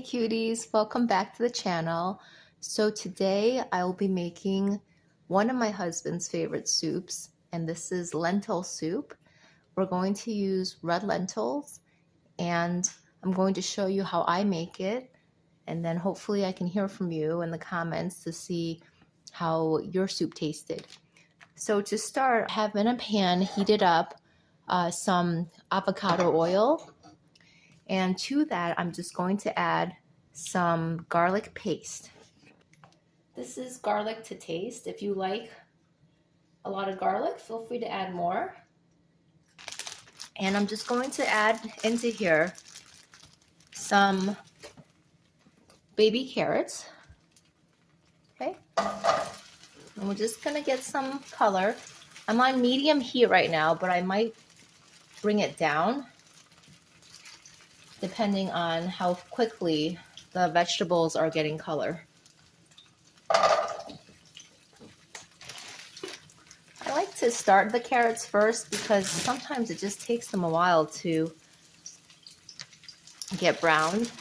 cuties, welcome back to the channel. So today I will be making one of my husband's favorite soups, and this is lentil soup. We're going to use red lentils, and I'm going to show you how I make it, and then hopefully I can hear from you in the comments to see how your soup tasted. So to start, I have in a pan heated up some avocado oil. And to that, I'm just going to add some garlic paste. This is garlic to taste. If you like a lot of garlic, feel free to add more. And I'm just going to add into here some baby carrots. Okay. And we're just going to get some color. I'm on medium heat right now, but I might bring it down depending on how quickly the vegetables are getting color. I like to start the carrots first because sometimes it just takes them a while to get browned.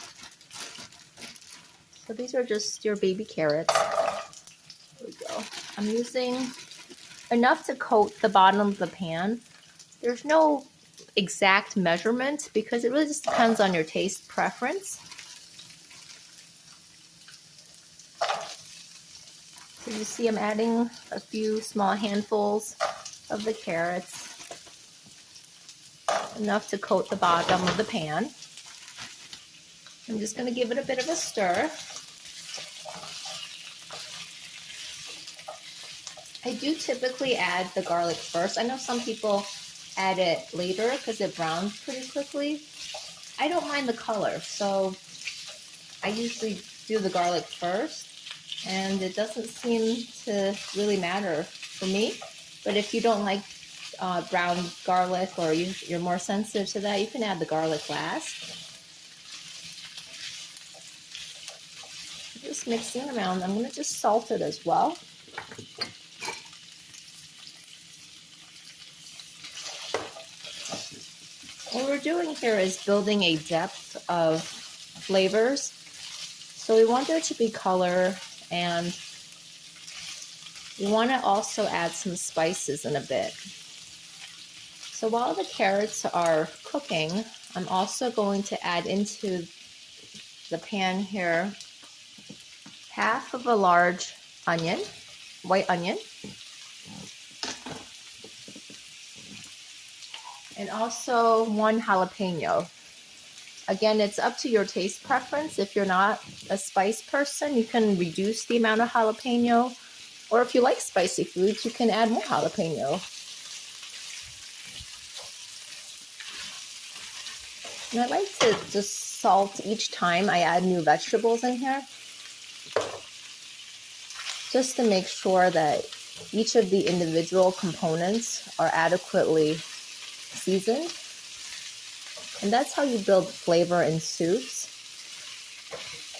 So these are just your baby carrots. There we go. I'm using enough to coat the bottom of the pan. There's no exact measurement because it really just depends on your taste preference. So you see I'm adding a few small handfuls of the carrots, enough to coat the bottom of the pan. I'm just going to give it a bit of a stir. I do typically add the garlic first. I know some people add it later because it browns pretty quickly. I don't mind the color, so I usually do the garlic first, and it doesn't seem to really matter for me. But if you don't like brown garlic, or you're more sensitive to that, you can add the garlic last. Just mixing around. I'm going to just salt it as well. What we're doing here is building a depth of flavors. So we want there to be color, and we want to also add some spices in a bit. So while the carrots are cooking, I'm also going to add into the pan here half of a large onion, white onion, and also one jalapeno. Again, it's up to your taste preference. If you're not a spice person, you can reduce the amount of jalapeno, or if you like spicy foods, you can add more jalapeno. And I like to just salt each time I add new vegetables in here, just to make sure that each of the individual components are adequately seasoned. And that's how you build flavor in soups.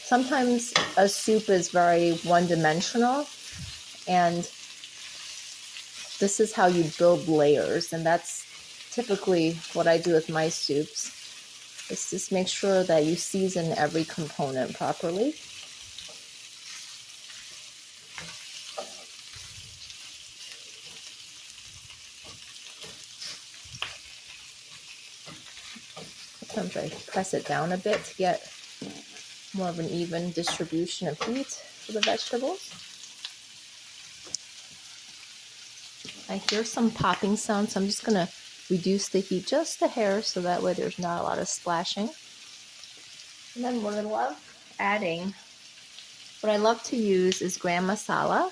Sometimes a soup is very one-dimensional, and this is how you build layers, and that's typically what I do with my soups. Is just make sure that you season every component properly. Sometimes I press it down a bit to get more of an even distribution of heat for the vegetables. I hear some popping sounds, so I'm just going to reduce the heat just a hair so that way there's not a lot of splashing. And then what I love adding, what I love to use is gram masala.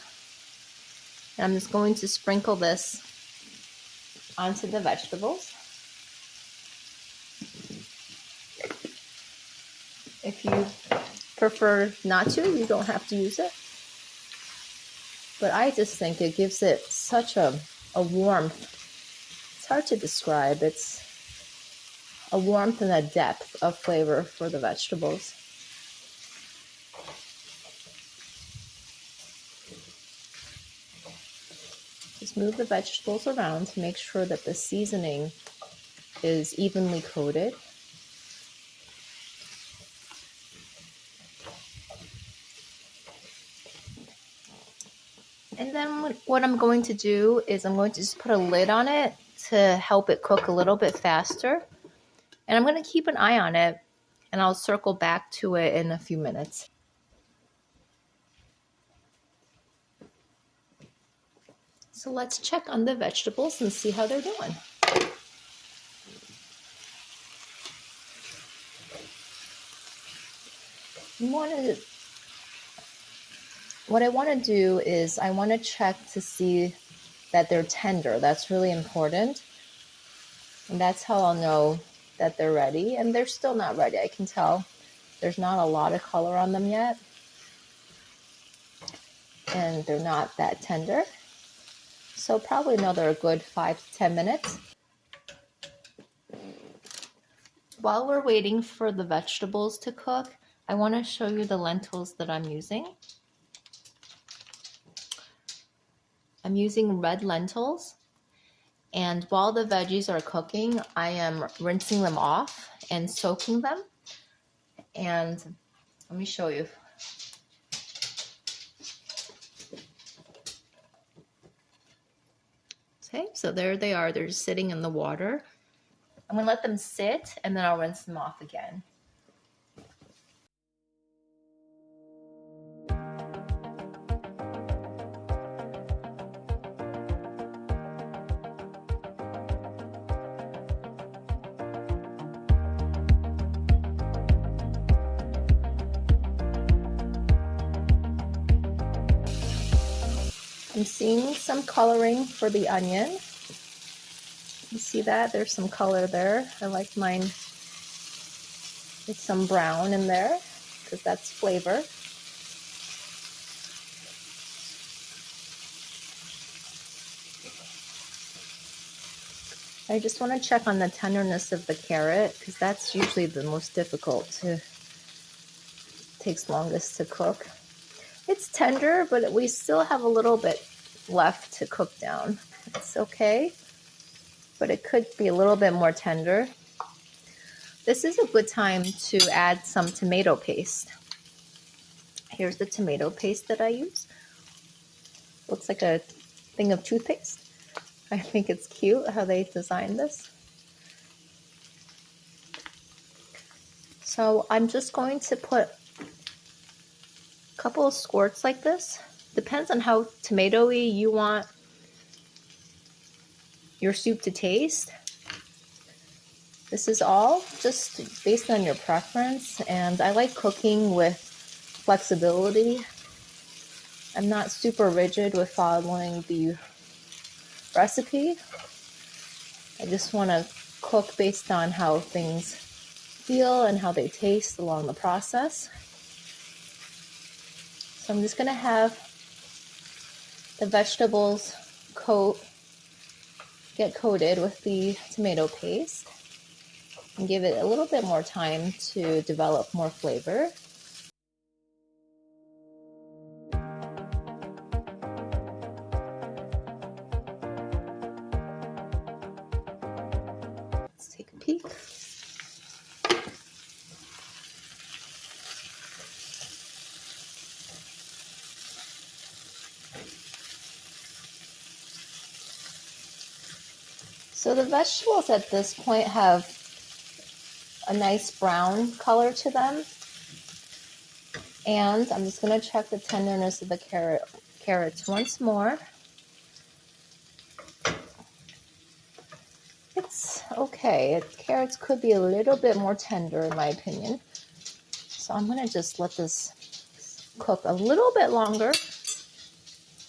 And I'm just going to sprinkle this onto the vegetables. If you prefer not to, you don't have to use it. But I just think it gives it such a warmth. It's hard to describe. It's a warmth and a depth of flavor for the vegetables. Just move the vegetables around to make sure that the seasoning is evenly coated. And then what I'm going to do is I'm going to just put a lid on it to help it cook a little bit faster. And I'm going to keep an eye on it, and I'll circle back to it in a few minutes. So let's check on the vegetables and see how they're doing. What I want to do is I want to check to see that they're tender. That's really important. And that's how I'll know that they're ready. And they're still not ready. I can tell there's not a lot of color on them yet. And they're not that tender. So probably another good 5 to 10 minutes. While we're waiting for the vegetables to cook, I want to show you the lentils that I'm using. I'm using red lentils, and while the veggies are cooking, I am rinsing them off and soaking them. And let me show you. Okay, so there they are. They're just sitting in the water. I'm going to let them sit, and then I'll rinse them off again. I'm seeing some coloring for the onion. You see that? There's some color there. I like mine with some brown in there because that's flavor. I just want to check on the tenderness of the carrot because that's usually the most difficult takes longest to cook. It's tender, but we still have a little bit left to cook down. It's okay, but it could be a little bit more tender. This is a good time to add some tomato paste. Here's the tomato paste that I use. Looks like a thing of toothpaste. I think it's cute how they designed this. So I'm just going to put a couple of squirts like this. Depends on how tomatoey you want your soup to taste. This is all just based on your preference, and I like cooking with flexibility. I'm not super rigid with following the recipe. I just want to cook based on how things feel and how they taste along the process. So I'm just going to have the vegetables get coated with the tomato paste and give it a little bit more time to develop more flavor. Let's take a peek. So the vegetables at this point have a nice brown color to them. And I'm just going to check the tenderness of the carrots once more. It's okay. Carrots could be a little bit more tender in my opinion. So I'm going to just let this cook a little bit longer.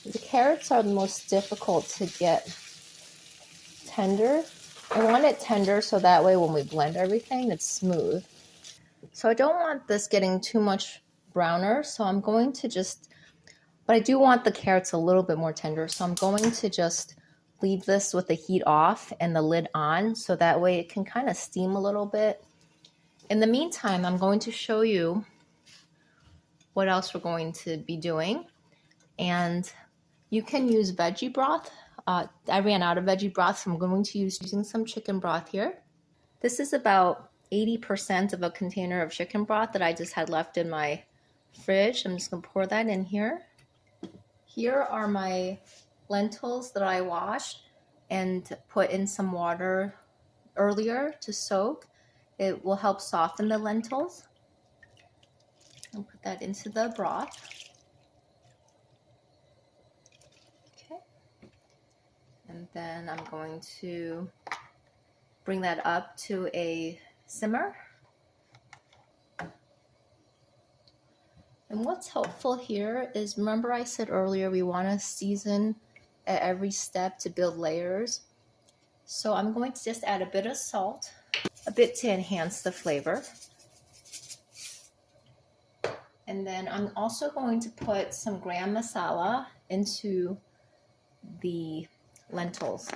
The carrots are the most difficult to get tender. I want it tender so that way when we blend everything, it's smooth. So I don't want this getting too much browner, so I'm going to but I do want the carrots a little bit more tender, so I'm going to just leave this with the heat off and the lid on, so that way it can kind of steam a little bit. In the meantime, I'm going to show you what else we're going to be doing. And you can use veggie broth. I ran out of veggie broth, so I'm going to using some chicken broth here. This is about 80% of a container of chicken broth that I just had left in my fridge. I'm just going to pour that in here. Here are my lentils that I washed and put in some water earlier to soak. It will help soften the lentils. I'll put that into the broth. Okay. And then I'm going to bring that up to a simmer. And what's helpful here is, remember I said earlier we want to season at every step to build layers. So I'm going to just add a bit of salt, a bit to enhance the flavor. And then I'm also going to put some gram masala into the lentils.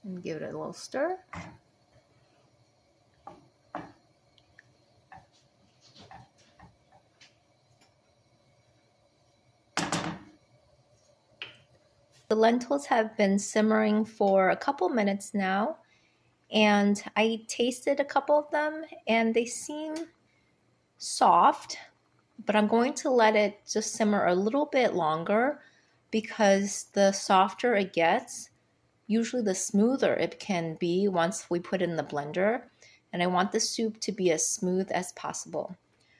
And give it a little stir. The lentils have been simmering for a couple minutes now, and I tasted a couple of them and they seem soft, but I'm going to let it just simmer a little bit longer, because the softer it gets, usually the smoother it can be once we put it in the blender, and I want the soup to be as smooth as possible.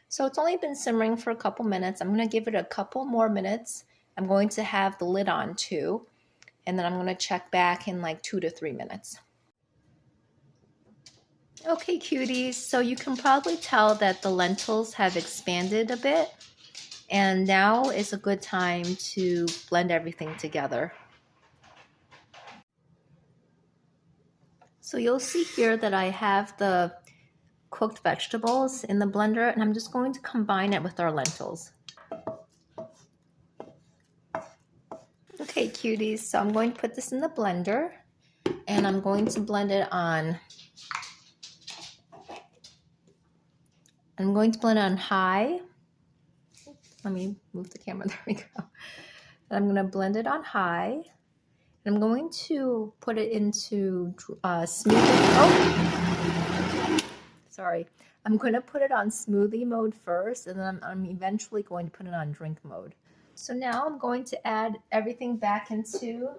So it's only been simmering for a couple minutes. I'm going to give it a couple more minutes. I'm going to have the lid on too, and then I'm going to check back in like 2 to 3 minutes. Okay, cuties, so you can probably tell that the lentils have expanded a bit, and now is a good time to blend everything together. So you'll see here that I have the cooked vegetables in the blender, and I'm just going to combine it with our lentils. Okay, cuties, so I'm going to put this in the blender, and I'm going to blend it on. I'm going to blend it on high. Let me move the camera, there we go. I'm going to blend it on high. I'm going to put it into smoothie. Oh, sorry. I'm going to put it on smoothie mode first, and then I'm eventually going to put it on drink mode. So now I'm going to add everything back into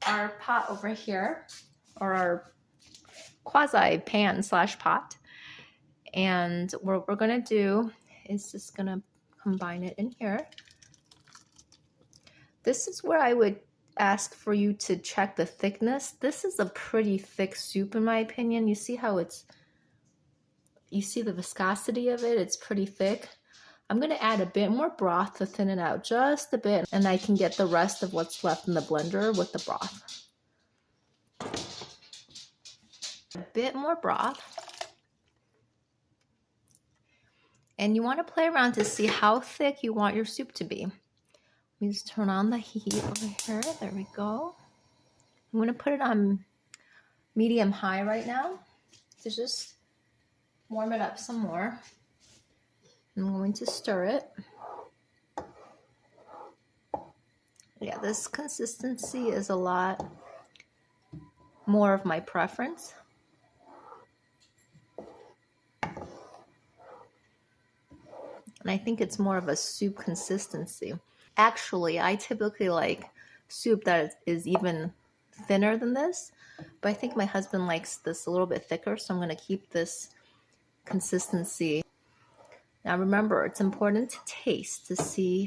our pot over here, or our quasi pan / pot. And what we're going to do is just going to combine it in here. This is where I would ask for you to check the thickness. This is a pretty thick soup in my opinion. You see how you see the viscosity of it? It's pretty thick. I'm going to add a bit more broth to thin it out just a bit, and I can get the rest of what's left in the blender with the broth. A bit more broth. And you want to play around to see how thick you want your soup to be. Let me just turn on the heat over here. There we go. I'm going to put it on medium-high right now to just warm it up some more. I'm going to stir it. Yeah, this consistency is a lot more of my preference. And I think it's more of a soup consistency. Actually, I typically like soup that is even thinner than this, but I think my husband likes this a little bit thicker, so I'm going to keep this consistency. Now remember, it's important to taste to see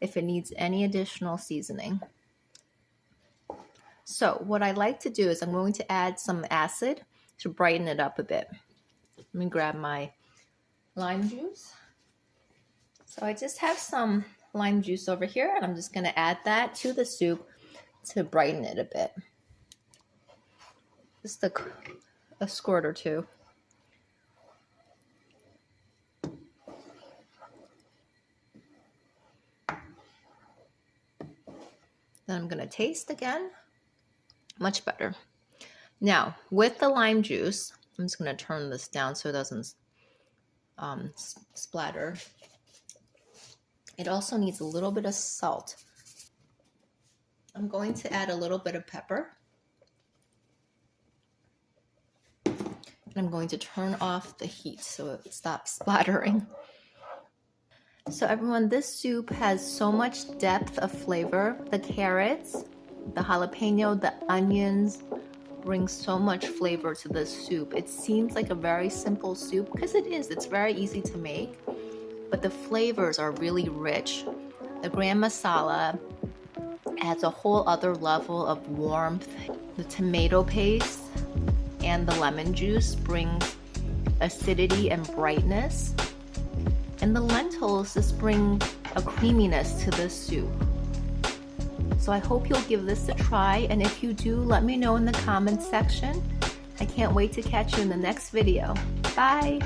if it needs any additional seasoning. So what I like to do is I'm going to add some acid to brighten it up a bit. Let me grab my lime juice. So I just have some lime juice over here, and I'm just going to add that to the soup to brighten it a bit. Just a squirt or two. Then I'm going to taste again. Much better. Now, with the lime juice, I'm just going to turn this down so it doesn't splatter. It also needs a little bit of salt. I'm going to add a little bit of pepper. And I'm going to turn off the heat so it stops splattering. So everyone, this soup has so much depth of flavor. The carrots, the jalapeno, the onions bring so much flavor to this soup. It seems like a very simple soup because it is. It's very easy to make, but the flavors are really rich. The gram masala adds a whole other level of warmth. The tomato paste and the lemon juice brings acidity and brightness. And the lentils just bring a creaminess to this soup. So I hope you'll give this a try, and if you do, let me know in the comments section. I can't wait to catch you in the next video. Bye!